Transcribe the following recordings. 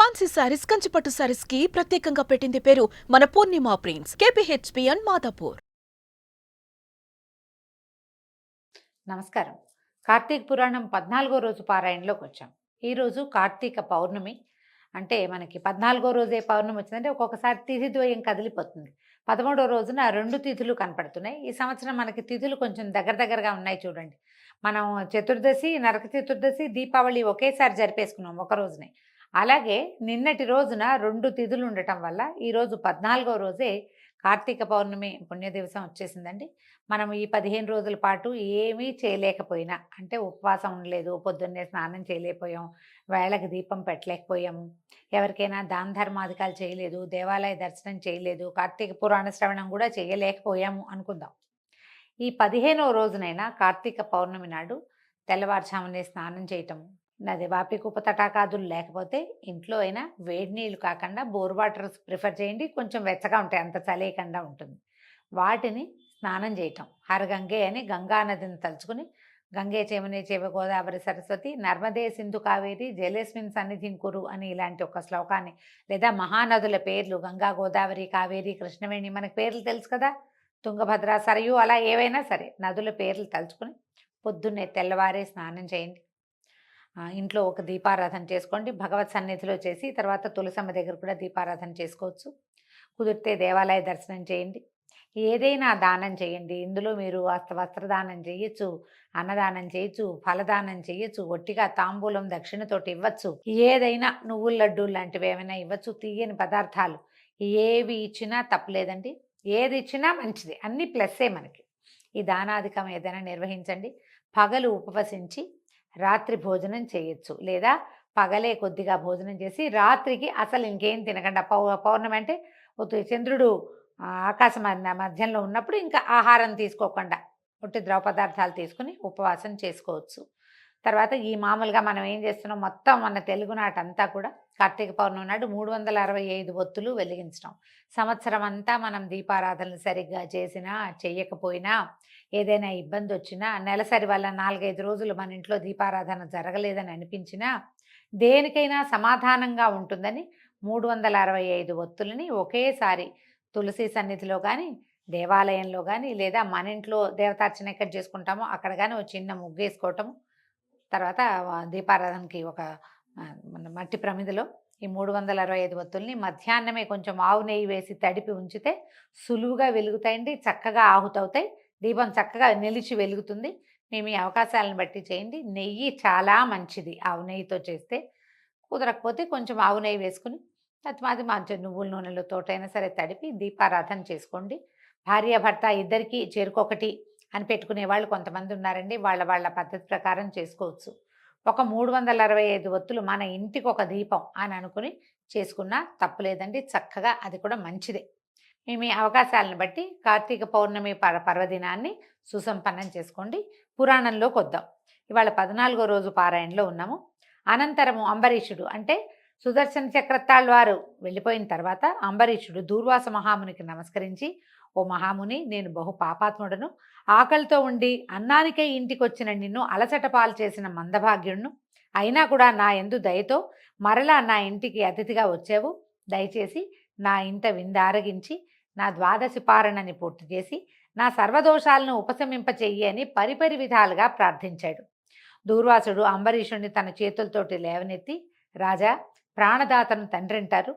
Fancy saris, కంచిపట్టు సారీస్ కి ప్రత్యేకంగా పెట్టింది పేరు మన పూర్ణిమ ప్రింట్స్, కేపీహెచ్పి అండ్ మాదాపూర్. నమస్కారం. కార్తీక పురాణం 14వ రోజు పారాయణలోకి వచ్చాం. ఈరోజు కార్తీక పౌర్ణమి. అంటే మనకి 14వ రోజే పౌర్ణమి వచ్చిందంటే ఒక్కొక్కసారి తిథి ద్వయం కదిలిపోతుంది. 13వ రోజున 2 తిథులు కనపడుతున్నాయి. ఈ సంవత్సరం మనకి తిథులు కొంచెం దగ్గరగా ఉన్నాయి చూడండి. మనం చతుర్దశి, నరక చతుర్దశి, దీపావళి ఒకేసారి జరిపేసుకున్నాం ఒక రోజునే. అలాగే నిన్నటి రోజున 2 తిథులు ఉండటం వల్ల ఈరోజు 14వ రోజే కార్తీక పౌర్ణమి పుణ్య దివసం వచ్చేసిందండి. మనం ఈ 15 రోజుల పాటు ఏమీ చేయలేకపోయినా, అంటే ఉపవాసం ఉండలేదు, పొద్దున్నే స్నానం చేయలేకపోయాం, వేళకి దీపం పెట్టలేకపోయాము, ఎవరికైనా దాన ధర్మాధికాలు చేయలేదు, దేవాలయ దర్శనం చేయలేదు, కార్తీక పురాణ శ్రవణం కూడా చేయలేకపోయాము అనుకుందాం. ఈ 15వ రోజునైనా కార్తీక పౌర్ణమి నాడు తెల్లవారుజామునే స్నానం చేయటము, నది వాపిక ఉపతటాకాదులు లేకపోతే ఇంట్లో అయినా వేడి నీళ్ళు కాకుండా బోర్ వాటర్ ప్రిఫర్ చేయండి. కొంచెం వెచ్చగా ఉంటాయి, అంత చలేయకుండా ఉంటుంది. వాటిని స్నానం చేయటం. హరగంగే అని గంగా నదిని తలుచుకుని, గంగే చేమనే చేవ గోదావరి సరస్వతి నర్మదే సింధు కావేరి జలేస్మిన్ సన్నిధిం కురు అని ఇలాంటి ఒక శ్లోకాన్ని, లేదా మహానదుల పేర్లు గంగా, గోదావరి, కావేరి, కృష్ణవేణి, మనకు పేర్లు తెలుసు కదా, తుంగభద్ర, సరయు, అలా ఏవైనా సరే నదుల పేర్లు తలుచుకుని పొద్దున్నే తెల్లవారే స్నానం చేయండి. ఇంట్లో ఒక దీపారాధన చేసుకోండి, భగవత్ సన్నిధిలో చేసి తర్వాత తులసమ్మ దగ్గర కూడా దీపారాధన చేసుకోవచ్చు. కుదిరితే దేవాలయ దర్శనం చేయండి. ఏదైనా దానం చేయండి. ఇందులో మీరు వస్త్రదానం చేయొచ్చు, అన్నదానం చేయొచ్చు, ఫలదానం చేయొచ్చు, ఒట్టిగా తాంబూలం దక్షిణతోటి ఇవ్వచ్చు, ఏదైనా నువ్వుల లడ్డు లాంటివి ఏమైనా ఇవ్వచ్చు. తీయని పదార్థాలు ఏవి ఇచ్చినా తప్పలేదండి. ఏది ఇచ్చినా మంచిది, అన్ని ప్లస్సే మనకి. ఈ దానాధికం ఏదైనా నిర్వహించండి. పగలు ఉపవసించి రాత్రి భోజనం చేయొచ్చు, లేదా పగలే కొద్దిగా భోజనం చేసి రాత్రికి అసలు ఇంకేం తినకుండా, పౌర్ణమి అంటే చంద్రుడు ఆకాశ మధ్యంలో ఉన్నప్పుడు ఇంకా ఆహారం తీసుకోకుండా ఒట్టి ద్రవ పదార్థాలు తీసుకుని ఉపవాసం చేసుకోవచ్చు. తర్వాత ఈ మామూలుగా మనం ఏం చేస్తున్నాం, మొత్తం మన తెలుగునాటంతా కూడా కార్తీక పౌర్ణమి నాడు 365 ఒత్తులు వెలిగించడం. సంవత్సరం అంతా మనం దీపారాధనలు సరిగ్గా చేసినా చెయ్యకపోయినా, ఏదైనా ఇబ్బంది వచ్చినా, నెలసరి వల్ల 4-5 రోజులు మన ఇంట్లో దీపారాధన జరగలేదని అనిపించినా, దేనికైనా సమాధానంగా ఉంటుందని 365 ఒత్తులని ఒకేసారి తులసి సన్నిధిలో కానీ, దేవాలయంలో కానీ, లేదా మన ఇంట్లో దేవతార్చన ఎక్కడ చేసుకుంటామో అక్కడ కానీ ఒక చిన్న ముగ్గేసుకోవటము, తర్వాత దీపారాధనకి ఒక మన మట్టి ప్రమిదలో ఈ 365 ఒత్తుల్ని మధ్యాహ్నమే కొంచెం ఆవు నెయ్యి వేసి తడిపి ఉంచితే సులువుగా వెలుగుతాయండి, చక్కగా ఆహుతవుతాయి, దీపం చక్కగా నిలిచి వెలుగుతుంది. మేము ఈ అవకాశాలను బట్టి చేయండి. నెయ్యి చాలా మంచిది ఆవు నెయ్యితో చేస్తే. కుదరకపోతే కొంచెం ఆవు నెయ్యి వేసుకుని అది మంచి నువ్వుల నూనెలో తోటైనా సరే తడిపి దీపారాధన చేసుకోండి. భార్యాభర్త ఇద్దరికీ చెరుకొకటి అని పెట్టుకునే వాళ్ళు కొంతమంది ఉన్నారండి. వాళ్ళ పద్ధతి ప్రకారం చేసుకోవచ్చు. ఒక 365 ఒత్తులు మన ఇంటికి ఒక దీపం అని అనుకుని చేసుకున్నా తప్పులేదండి, చక్కగా అది కూడా మంచిదే. మేము ఈ అవకాశాలను బట్టి కార్తీక పౌర్ణమి పర్వదినాన్ని సుసంపన్నం చేసుకోండి. పురాణంలోకి వద్దాం. ఇవాళ 14వ రోజు పారాయణలో ఉన్నాము. అనంతరము అంబరీషుడు, అంటే సుదర్శన చక్రతాళ్ వారు వెళ్ళిపోయిన తర్వాత అంబరీషుడు దూర్వాస మహామునికి నమస్కరించి, ఓ మహాముని, నేను బహు పాపాత్ముడను, ఆకలితో ఉండి అన్నానికై ఇంటికి వచ్చిన నిన్ను అలసట పాలు చేసిన మందభాగ్యుడును, అయినా కూడా నా యందు దయతో మరలా నా ఇంటికి అతిథిగా వచ్చావు. దయచేసి నా ఇంట విందారగించి నా ద్వాదశి పారణని పూర్తి చేసి నా సర్వదోషాలను ఉపశమింపచెయ్యి అని పరిపరి విధాలుగా ప్రార్థించాడు. దూర్వాసుడు అంబరీషుడిని తన చేతులతోటి లేవనెత్తి, రాజా, ప్రాణదాతను తండ్రి అంటారు.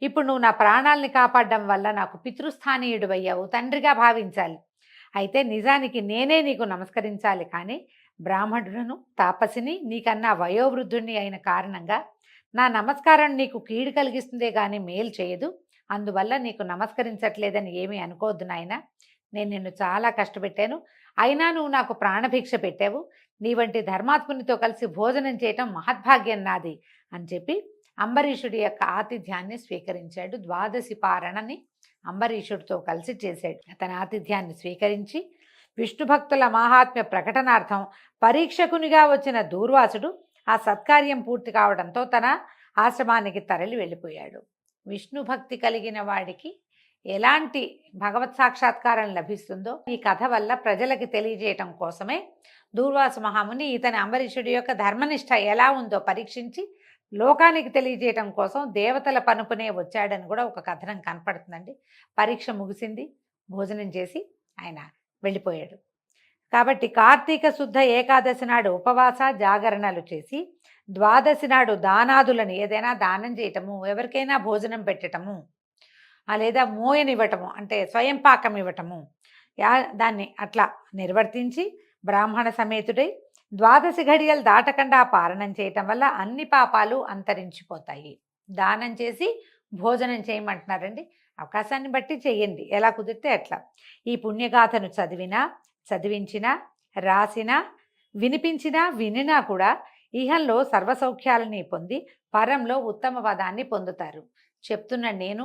ఇప్పుడు నువ్వు నా ప్రాణాలని కాపాడడం వల్ల నాకు పితృస్థానీయుడు అయ్యావు, తండ్రిగా భావించాలి. అయితే నిజానికి నేనే నీకు నమస్కరించాలి, కానీ బ్రాహ్మణులను, తాపసిని, నీకన్నా వయోవృద్ధుణ్ణి అయిన కారణంగా నా నమస్కారం నీకు కీడు కలిగిస్తుందే కానీ మేలు చేయదు. అందువల్ల నీకు నమస్కరించట్లేదని ఏమీ అనుకోవద్దు నాయన. నేను నిన్ను చాలా కష్టపెట్టాను, అయినా నువ్వు నాకు ప్రాణభిక్ష పెట్టావు. నీ వంటి ధర్మాత్మునితో కలిసి భోజనం చేయటం మహద్భాగ్యం నాది అని చెప్పి అంబరీషుడి యొక్క ఆతిథ్యాన్ని స్వీకరించాడు. ద్వాదశి పారణని అంబరీషుడితో కలిసి చేశాడు. తన ఆతిథ్యాన్ని స్వీకరించి విష్ణు భక్తుల మహాత్మ్య ప్రకటనార్థం పరీక్షకునిగా వచ్చిన దూర్వాసుడు ఆ సత్కార్యం పూర్తి కావడంతో తన ఆశ్రమానికి తరలి వెళ్ళిపోయాడు. విష్ణు భక్తి కలిగిన వాడికి ఎలాంటి భగవత్ సాక్షాత్కారం లభిస్తుందో ఈ కథ వల్ల ప్రజలకి తెలియజేయటం కోసమే దూర్వాస మహాముని ఇతని అంబరీషుడి యొక్క ధర్మనిష్ట ఎలా ఉందో పరీక్షించి లోకానికి తెలియజేయటం కోసం దేవతల పనుపునే వచ్చాడని కూడా ఒక కథనం కనపడుతుందండి. పరీక్ష ముగిసింది, భోజనం చేసి ఆయన వెళ్ళిపోయాడు. కాబట్టి కార్తీక శుద్ధ ఏకాదశి నాడు ఉపవాస జాగరణలు చేసి, ద్వాదశి నాడు దానాదులను ఏదైనా దానం చేయటము, ఎవరికైనా భోజనం పెట్టటము, లేదా మోయనివ్వటము అంటే స్వయం పాకం ఇవ్వటము, దాన్ని అట్లా నిర్వర్తించి బ్రాహ్మణ సమేతుడై ద్వాదశి ఘడియలు దాటకుండా పారణం చేయటం వల్ల అన్ని పాపాలు అంతరించిపోతాయి. దానం చేసి భోజనం చేయమంటున్నారండి. అవకాశాన్ని బట్టి చెయ్యండి, ఎలా కుదిరితే అట్లా. ఈ పుణ్యగాథను చదివించినా, రాసినా, వినిపించినా, వినినా కూడా ఇహంలో సర్వసౌఖ్యాలని పొంది పరంలో ఉత్తమ పదాన్ని పొందుతారు. చెప్తున్న నేను,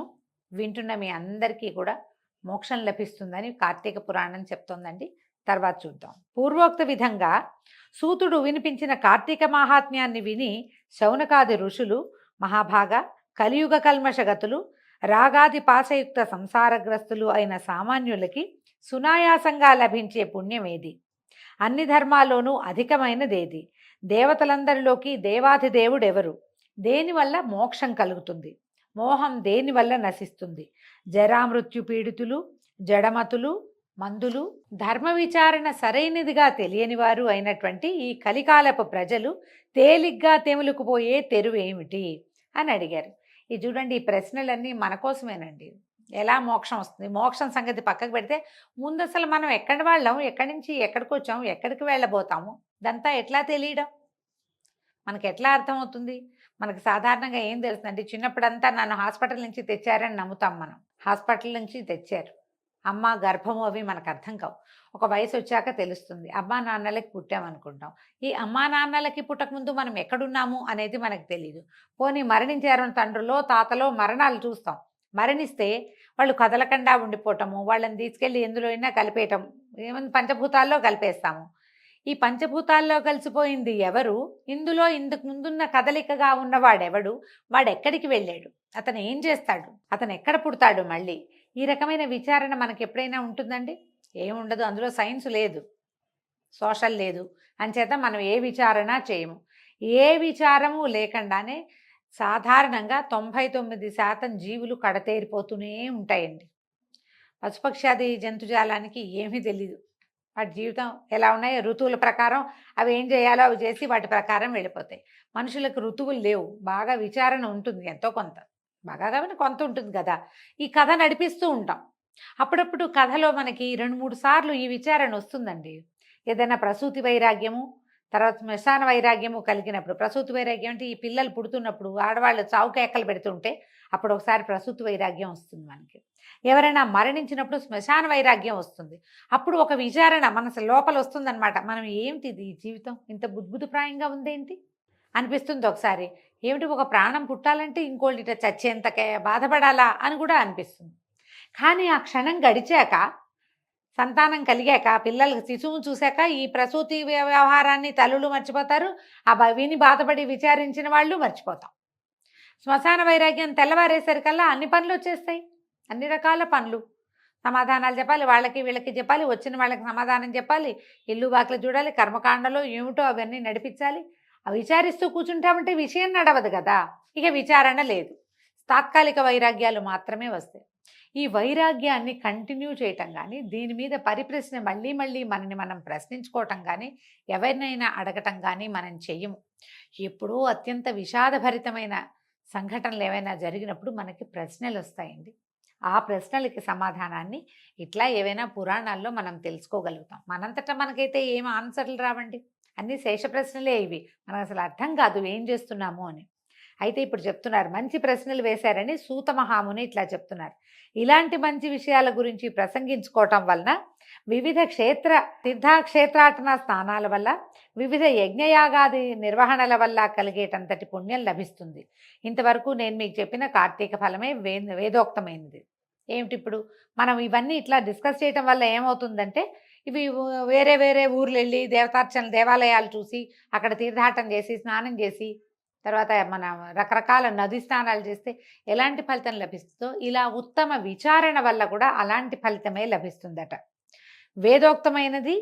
వింటున్న మీ అందరికీ కూడా మోక్షం లభిస్తుందని కార్తీక పురాణం చెప్తోందండి. తర్వాత చూద్దాం. పూర్వోక్త విధంగా సూతుడు వినిపించిన కార్తీక మహాత్మ్యాన్ని విని శౌనకాది ఋషులు, మహాభాగ కలియుగ కల్మషగతులు, రాగాది పాశయుక్త సంసారగ్రస్తులు అయిన సామాన్యులకి సునాయాసంగా లభించే పుణ్యమేది? అన్ని ధర్మాల్లోనూ అధికమైనదేది? దేవతలందరిలోకి దేవాధిదేవుడెవరు? దేనివల్ల మోక్షం కలుగుతుంది? మోహం దేనివల్ల నశిస్తుంది? జరామృత్యు పీడితులు, జడమతులు, మందులు, ధర్మ విచారణ సరైనదిగా తెలియని వారు అయినటువంటి ఈ కలికాలపు ప్రజలు తేలిగ్గా తెములుకుపోయే తెరువేమిటి అని అడిగారు. ఇది చూడండి, ఈ ప్రశ్నలన్నీ మన కోసమేనండి. ఎలా మోక్షం వస్తుంది? మోక్షం సంగతి పక్కకు పెడితే ముందు అసలు మనం ఎక్కడి వాళ్ళం, ఎక్కడి నుంచి ఎక్కడికి వచ్చాము, ఎక్కడికి వెళ్ళబోతాము, ఇదంతా ఎట్లా తెలియడం, మనకి ఎట్లా అర్థమవుతుంది? మనకు సాధారణంగా ఏం తెలుస్తుందండి, చిన్నప్పుడంతా నన్ను హాస్పిటల్ నుంచి తెచ్చారని నమ్ముతాం. మనం హాస్పిటల్ నుంచి తెచ్చారు, అమ్మ గర్భము అవి మనకు అర్థం కావు. ఒక వయసు వచ్చాక తెలుస్తుంది. అమ్మా నాన్నలకి పుట్టామనుకుంటాం. ఈ అమ్మా నాన్నలకి పుట్టకముందు మనం ఎక్కడున్నాము అనేది మనకు తెలియదు. పోనీ మరణించారని తండ్రులో తాతలో మరణాలు చూస్తాం. మరణిస్తే వాళ్ళు కదలకుండా ఉండిపోవటము, వాళ్ళని తీసుకెళ్ళి ఎందులో అయినా కలిపేయటం, ఏమైనా పంచభూతాల్లో కలిపేస్తాము. ఈ పంచభూతాల్లో కలిసిపోయింది ఎవరు? ఇందులో ఇందుకు ముందున్న కదలికగా ఉన్నవాడెవడు? వాడెక్కడికి వెళ్ళాడు? అతను ఏం చేస్తాడు? అతను ఎక్కడ పుడతాడు? మళ్ళీ ఈ రకమైన విచారణ మనకి ఎప్పుడైనా ఉంటుందండి? ఏముండదు. అందులో సైన్స్ లేదు, సోషల్ లేదు, అంచేత మనం ఏ విచారణ చేయము. ఏ విచారము లేకుండానే సాధారణంగా 99% జీవులు కడతేరిపోతూనే ఉంటాయండి. పశుపక్షాది జంతుజాలానికి ఏమీ తెలీదు. వాటి జీవితం ఎలా ఉన్నాయో ఋతువుల ప్రకారం అవి ఏం చేయాలో అవి చేసి వాటి ప్రకారం వెళ్ళిపోతాయి. మనుషులకు ఋతువులు లేవు, బాగా విచారణ ఉంటుంది, ఎంతో కొంత, బాగా కాబట్టి కొంత ఉంటుంది కదా. ఈ కథ నడిపిస్తూ ఉంటాం. అప్పుడప్పుడు కథలో మనకి 2-3 సార్లు ఈ విచారణ వస్తుందండి. ఏదైనా ప్రసూతి వైరాగ్యము, తర్వాత శ్మశాన వైరాగ్యము కలిగినప్పుడు. ప్రసూతి వైరాగ్యం అంటే ఈ పిల్లలు పుడుతున్నప్పుడు ఆడవాళ్ళు చావు కేకలు పెడుతుంటే అప్పుడు ఒకసారి ప్రసూతి వైరాగ్యం వస్తుంది మనకి. ఎవరైనా మరణించినప్పుడు శ్మశాన వైరాగ్యం వస్తుంది. అప్పుడు ఒక విచారణ మనసు లోపల వస్తుందన్నమాట. మనం ఏమిటిది, ఈ జీవితం ఇంత బుద్భుతప్రాయంగా ఉందేంటి అనిపిస్తుంది ఒకసారి. ఏమిటి, ఒక ప్రాణం పుట్టాలంటే ఇంకోటి ఇట్లా చచ్చేంతకే బాధపడాలా అని కూడా అనిపిస్తుంది. కానీ ఆ క్షణం గడిచాక, సంతానం కలిగాక, పిల్లలకు శిశువును చూశాక ఈ ప్రసూతి వ్యవహారాన్ని తల్లులు మర్చిపోతారు, ఆ విని బాధపడి విచారించిన వాళ్ళు మర్చిపోతాం. శ్మశాన వైరాగ్యం తెల్లవారేసరికల్లా అన్ని పనులు వచ్చేస్తాయి, అన్ని రకాల పనులు. సమాధానాలు చెప్పాలి, వాళ్ళకి వీళ్ళకి చెప్పాలి, వచ్చిన వాళ్ళకి సమాధానం చెప్పాలి, ఇల్లు వాకిలు చూడాలి, కర్మకాండలో ఏమిటో అవన్నీ నడిపించాలి. విచారిస్తూ కూర్చుంటామంటే విషయం నడవదు కదా. ఇక విచారణ లేదు, తాత్కాలిక వైరాగ్యాలు మాత్రమే వస్తాయి. ఈ వైరాగ్యాన్ని కంటిన్యూ చేయటం కానీ, దీని మీద పరిప్రశ్న మళ్ళీ మళ్ళీ మనని మనం ప్రశ్నించుకోవటం కానీ, ఎవరినైనా అడగటం కానీ మనం చెయ్యము. ఎప్పుడూ అత్యంత విషాదభరితమైన సంఘటనలు ఏవైనా జరిగినప్పుడు మనకి ప్రశ్నలు వస్తాయండి. ఆ ప్రశ్నలకి సమాధానాన్ని ఇట్లా ఏవైనా పురాణాల్లో మనం తెలుసుకోగలుగుతాం. మనంతటా మనకైతే ఏం ఆన్సర్లు రావండి, అన్నీ శేష ప్రశ్నలే ఇవి. మనకు అసలు అర్థం కాదు ఏం చేస్తున్నాము అని. అయితే ఇప్పుడు చెప్తున్నారు, మంచి ప్రశ్నలు వేశారని సూత మహాముని ఇట్లా చెప్తున్నారు. ఇలాంటి మంచి విషయాల గురించి ప్రసంగించుకోవటం వలన వివిధ తీర్థక్షేత్రాటన స్నానాల వల్ల, వివిధ యజ్ఞయాగాది నిర్వహణల వల్ల కలిగేటంతటి పుణ్యం లభిస్తుంది. ఇంతవరకు నేను మీకు చెప్పిన కార్తీక ఫలమే వేదోక్తమైనది. ఏమిటి ఇప్పుడు మనం ఇవన్నీ ఇట్లా డిస్కస్ చేయటం వల్ల ఏమవుతుందంటే, ఇవి వేరే వేరే ఊర్లు వెళ్ళి దేవతార్చన దేవాలయాలు చూసి అక్కడ తీర్థాటన చేసి స్నానం చేసి తర్వాత మన రకరకాల నది స్నానాలు చేస్తే ఎలాంటి ఫలితం లభిస్తుందో, ఇలా ఉత్తమ విచారణ వల్ల కూడా అలాంటి ఫలితమే లభిస్తుందట. వేదోక్తమైనది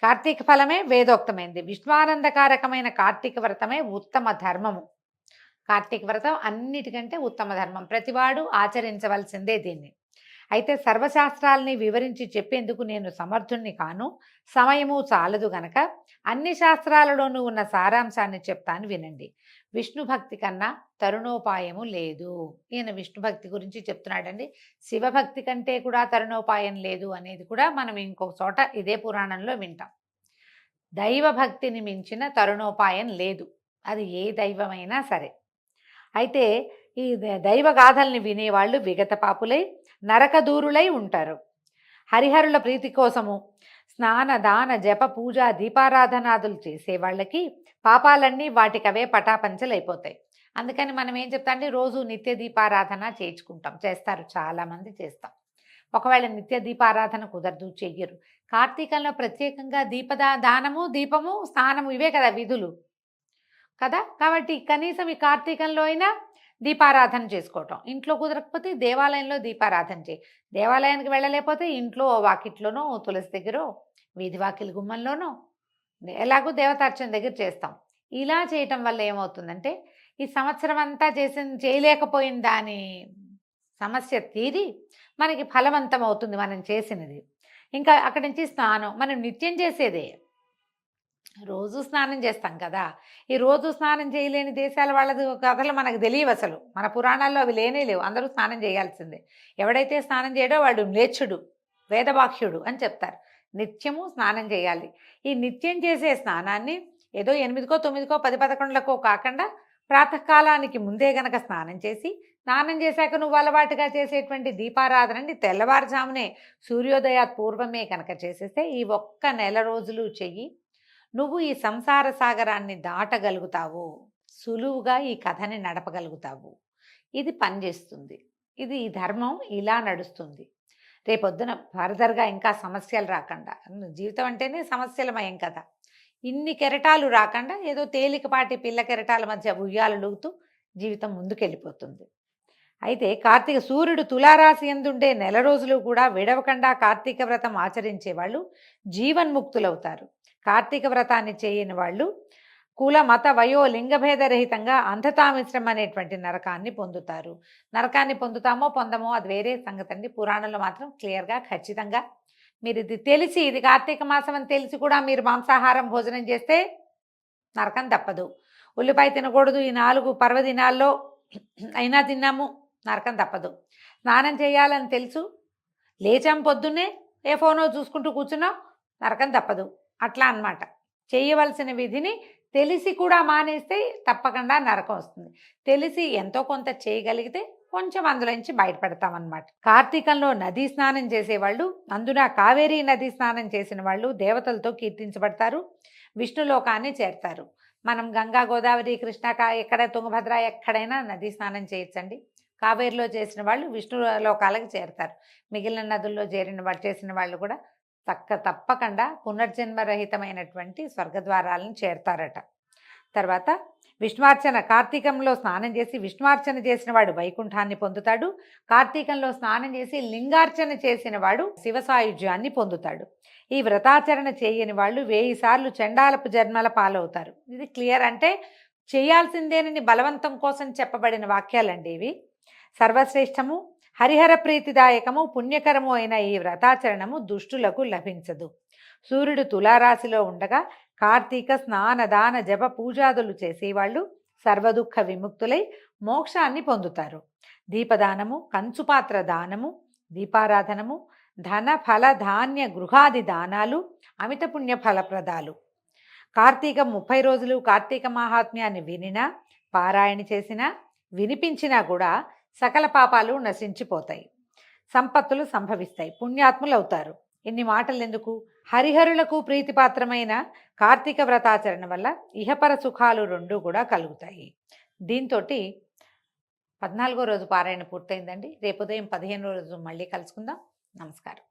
కార్తీక ఫలమే వేదోక్తమైనది. విశ్వానందకారకమైన కార్తీక వ్రతమే ఉత్తమ ధర్మము. కార్తీక వ్రతం అన్నిటికంటే ఉత్తమ ధర్మం, ప్రతివాడు ఆచరించవలసిందే దీన్ని. అయితే సర్వశాస్త్రాల్ని వివరించి చెప్పేందుకు నేను సమర్థుణ్ణి కాను, సమయము చాలదు గనక అన్ని శాస్త్రాలలోనూ ఉన్న సారాంశాన్ని చెప్తాను వినండి. విష్ణు భక్తి కన్నా తరుణోపాయము లేదు. ఈయన విష్ణు భక్తి గురించి చెప్తున్నాడండి. శివభక్తి కంటే కూడా తరుణోపాయం లేదు అనేది కూడా మనం ఇంకొక చోట ఇదే పురాణంలో వింటాం. దైవ భక్తిని మించిన తరుణోపాయం లేదు, అది ఏ దైవమైనా సరే. అయితే ఈ దైవగాథల్ని వినేవాళ్ళు విగత పాపులై నరకదూరులై ఉంటారు. హరిహరుల ప్రీతి కోసము స్నాన దాన జప పూజ దీపారాధనాదులు చేసే వాళ్ళకి పాపాలన్నీ వాటికవే పటాపంచలైపోతాయి. అందుకని మనం ఏం చెప్తా అంటే రోజు నిత్య దీపారాధన చేస్తారు, చాలామంది చేస్తాం. ఒకవేళ నిత్య దీపారాధన కుదరదు, చెయ్యరు. కార్తీకంలో ప్రత్యేకంగా దానము, దీపము, స్నానము ఇవే కదా విధులు కదా. కాబట్టి కనీసం ఈ కార్తీకంలో అయినా దీపారాధన చేసుకోవటం, ఇంట్లో కుదరకపోతే దేవాలయంలో దీపారాధన చేయి. దేవాలయానికి వెళ్ళలేకపోతే ఇంట్లో వాకిట్లోనో, తులసి దగ్గర, వీధి వాకిలి గుమ్మంలోనో, ఎలాగో దేవతార్చన దగ్గర చేస్తాం. ఇలా చేయటం వల్ల ఏమవుతుందంటే ఈ సంవత్సరం అంతా చేయలేకపోయిన దాని సమస్య తీరి మనకి ఫలవంతం అవుతుంది మనం చేసినది. ఇంకా అక్కడి నుంచి స్నానం మనం నిత్యం చేసేదే, రోజు స్నానం చేస్తాం కదా. ఈ రోజు స్నానం చేయలేని దేశాల వాళ్ళది కథలు మనకు తెలియవు, అసలు మన పురాణాల్లో అవి లేనే లేవు. అందరూ స్నానం చేయాల్సిందే. ఎవడైతే స్నానం చేయడో వాడు మ్లేచ్ఛుడు, వేదవాక్యుడు అని చెప్తారు. నిత్యము స్నానం చేయాలి. ఈ నిత్యం చేసే స్నానాన్ని ఏదో 8కో 9కో 10, 11కో కాకుండా ప్రాతకాలానికి ముందే గనక స్నానం చేసి, స్నానం చేశాక నువ్వు అలవాటుగా చేసేటువంటి దీపారాధనని తెల్లవారుజామునే సూర్యోదయాత్ పూర్వమే కనుక చేసేస్తే ఈ ఒక్క నెల రోజులు చెయ్యి, నువ్వు ఈ సంసార సాగరాన్ని దాటగలుగుతావు, సులువుగా ఈ కథని నడపగలుగుతావు. ఇది పనిచేస్తుంది. ఇది ఈ ధర్మం ఇలా నడుస్తుంది. రేపొద్దున ఫర్దర్గా ఇంకా సమస్యలు రాకుండా, జీవితం అంటేనే సమస్యలమయం కదా, ఇన్ని కెరటాలు రాకుండా ఏదో తేలికపాటి పిల్ల కెరటాల మధ్య ఉయ్యాలలుగుతూ జీవితం ముందుకెళ్ళిపోతుంది. అయితే సూర్యుడు తులారాశి యందుండే నెల రోజులు కూడా విడవకుండా కార్తీక వ్రతం ఆచరించే వాళ్ళు జీవన్ముక్తులవుతారు. కార్తీక వ్రతాన్ని చేయని వాళ్ళు కుల మత వయో లింగభేదరహితంగా అంధతామిశ్రం అనేటువంటి నరకాన్ని పొందుతారు. నరకాన్ని పొందుతామో పొందమో అది వేరే సంగతి అండి. పురాణంలో మాత్రం క్లియర్గా ఖచ్చితంగా మీరు ఇది తెలిసి, ఇది కార్తీక మాసం అని తెలిసి కూడా మీరు మాంసాహారం భోజనం చేస్తే నరకం తప్పదు. ఉల్లిపాయ తినకూడదు ఈ 4 పర్వదినాల్లో అయినా తిన్నాము, నరకం తప్పదు. స్నానం చేయాలని తెలుసు, లేచాం పొద్దున్నే ఏ ఫోనో చూసుకుంటూ కూర్చున్నాం, నరకం తప్పదు. అట్లా అన్నమాట. చేయవలసిన విధిని తెలిసి కూడా మానేస్తే తప్పకుండా నరకం వస్తుంది. తెలిసి ఎంతో కొంత చేయగలిగితే కొంచెం అందులోంచి బయటపడతామన్నమాట. కార్తీకంలో నదీ స్నానం చేసేవాళ్ళు, అందున కావేరీ నదీ స్నానం చేసిన వాళ్ళు దేవతలతో కీర్తించబడతారు, విష్ణులోకాన్ని చేరతారు. మనం గంగా, గోదావరి, కృష్ణ, ఎక్కడ తుంగభద్ర ఎక్కడైనా నదీ స్నానం చేయొచ్చండి. కావేరిలో చేసిన వాళ్ళు విష్ణు లోకాలకు చేరతారు. మిగిలిన నదుల్లో చేసిన వాళ్ళు కూడా తప్పకుండా పునర్జన్మరహితమైనటువంటి స్వర్గద్వారాలను చేరతారట. తర్వాత విష్ణువార్చన, కార్తీకంలో స్నానం చేసి విష్ణువార్చన చేసిన వాడు వైకుంఠాన్ని పొందుతాడు. కార్తీకంలో స్నానం చేసి లింగార్చన చేసిన వాడు శివసాయుజ్యాన్ని పొందుతాడు. ఈ వ్రతాచరణ చేయని వాళ్ళు 1000 సార్లు చండాలపు జన్మల పాలవుతారు. ఇది క్లియర్. అంటే చేయాల్సిందేనని బలవంతం కోసం చెప్పబడిన వాక్యాలండి ఇవి. సర్వశ్రేష్టము, హరిహర ప్రీతిదాయకము, పుణ్యకరము అయిన ఈ వ్రతాచరణము దుష్టులకు లభించదు. సూర్యుడు తులారాశిలో ఉండగా కార్తీక స్నాన దాన జప పూజాదులు చేసేవాళ్ళు సర్వదుఃఖ విముక్తులై మోక్షాన్ని పొందుతారు. దీపదానము, కంచుపాత్ర దానము, దీపారాధనము, ధన ఫల ధాన్య గృహాది దానాలు అమిత పుణ్య ఫలప్రదాలు. కార్తీక 30 రోజులు కార్తీక మహాత్మ్యాన్ని వినినా, పారాయణ చేసినా, వినిపించినా కూడా సకల పాపాలు నశించిపోతాయి, సంపత్తులు సంభవిస్తాయి, పుణ్యాత్ములు అవుతారు. ఇన్ని మాటలు ఎందుకు? హరిహరులకు ప్రీతిపాత్రమైన కార్తీక వ్రతాచరణ వల్ల ఇహపర సుఖాలు 2 కూడా కలుగుతాయి. దీంతో 14వ రోజు పారాయణ పూర్తయిందండి. రేపు ఉదయం 15వ రోజు మళ్ళీ కలుసుకుందాం. నమస్కారం.